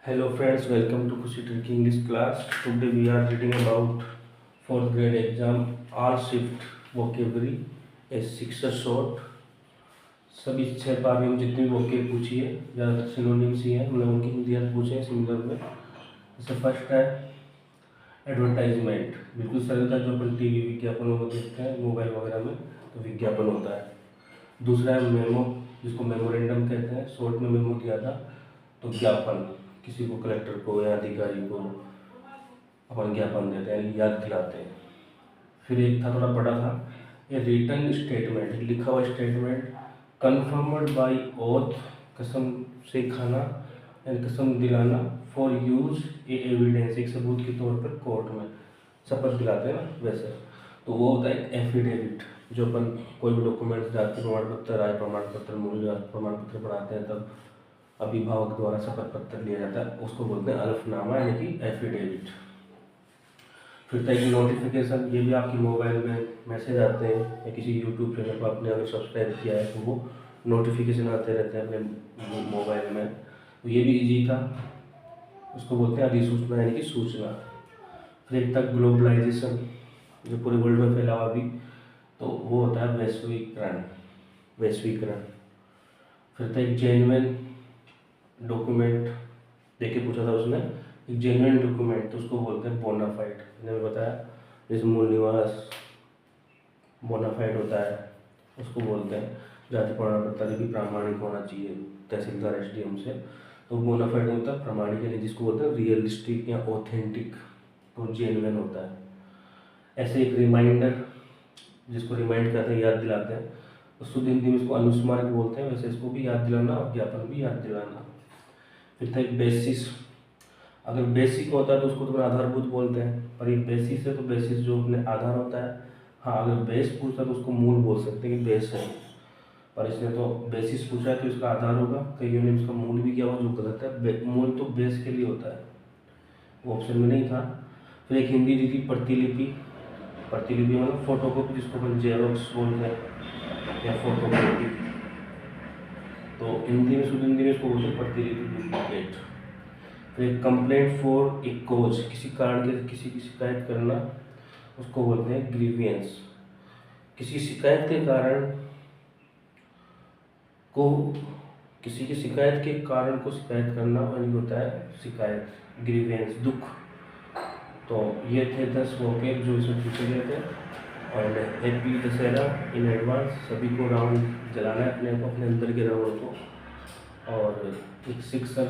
Hello friends, welcome to Kushi Tricky English class. Today we are reading about 4th grade exam all shift vocabulary a 6 short. सभी 6 part में जितनी भी vocab पूछी है ज़्यादातर synonyms ही हैं, हमने उनकी हिंदी पूछे हैं सिमिलर में। जैसे फर्स्ट है एडवर्टाइजमेंट, बिल्कुल सरल था जो अपन टीवी विज्ञापनों में देखते हैं, मोबाइल वगैरह में तो विज्ञापन होता है। दूसरा है मेमो, जिसको मेमोरेंडम कहते हैं, शॉर्ट में मेमो दिया था तो ज्ञापन, किसी को कलेक्टर को या अधिकारी को अपन ज्ञापन देते हैं, याद दिलाते हैं। फिर एक था थोड़ा बड़ा था, ये रिटर्न स्टेटमेंट, लिखा हुआ स्टेटमेंट, कन्फर्म्ड बाय ओथ, कसम से खाना यानी कसम दिलाना, फॉर यूज ए एविडेंस, एक सबूत के तौर पर कोर्ट में शपथ दिलाते हैं ना वैसे। तो वो होता है एफिडेविट, जो अपन कोई भी डॉक्यूमेंट्स, जाति प्रमाण पत्र, आय प्रमाण पत्र, मूल्य प्रमाण पत्र बनाते हैं तब अभिभावक द्वारा शपथ पत्र लिया जाता है, उसको बोलते हैं अल्फनामा यानी कि एफिडेविट। फिर तक नोटिफिकेशन, ये भी आपकी मोबाइल में मैसेज आते हैं या किसी यूट्यूब चैनल पर आपने अगर सब्सक्राइब किया है तो वो नोटिफिकेशन आते रहते हैं अपने मोबाइल में, तो ये भी इजी था, उसको बोलते हैं अधिसूचना यानी कि सूचना। फिर एक तक ग्लोबलाइजेशन, जो पूरे वर्ल्ड में फैला हुआ अभी, तो वो होता है वैश्वीकरण। फिर था एक जेन्युइन डॉक्यूमेंट, देखे पूछा था उसने, एक जेन्युइन डॉक्यूमेंट तो उसको बोलते हैं बोनाफाइड, मैंने बताया, जैसे मूल निवास बोनाफाइड होता है, उसको बोलते हैं। जाति प्रमाण पत्र भी प्रामाणिक होना चाहिए तहसीलदार एसडीएम से, तो बोनाफाइड होता है प्रामाणिक, यानी जिसको बोलते हैं रियलिस्टिक या ऑथेंटिक, तो जेन्युइन होता है। ऐसे एक रिमाइंडर, जिसको रिमाइंड करते हैं, याद दिलाते हैं, तो शुद्ध हिंदी में इसको अनुस्मारक बोलते हैं, वैसे इसको भी याद दिलाना और ज्ञापन भी याद दिलाना। फिर था एक बेसिस, अगर बेसिक होता है तो उसको तो आधारभूत बोलते हैं, पर ये बेसिस है तो बेसिस जो अपने आधार होता है। हाँ, अगर बेस पूछता है तो उसको मूल बोल सकते हैं कि बेस है, पर इसने तो बेसिस पूछा है तो इसका आधार होगा, कईयों ने इसका मूल भी किया हुआ जो गलत है, मूल तो बेस के लिए होता है, वो ऑप्शन में नहीं था। फिर एक हिंदी दी थी प्रतिलिपि, मतलब फोटोकॉपी, जिसको अपन जेरोक्स बोलते हैं या फोटोकॉपी, तो हिंदी में शुद्ध हिंदी में इसको बोलते हैं प्रतिलिपि, डुप्लीकेट। फिर कंप्लेंट फॉर ए कोज, किसी कारण के किसी की शिकायत करना, उसको बोलते हैं ग्रीवियंस। किसी शिकायत के कारण को, किसी की शिकायत के कारण को शिकायत करना यानी होता है शिकायत, ग्रीवियंस, दुख। तो ये थे 10 वोकेब जो इसमें पूछे गए थे। और हैप्पी दशहरा इन एडवांस, सभी को रावण जलाना है, अपने अंदर के रावण को। और एक शिक्षक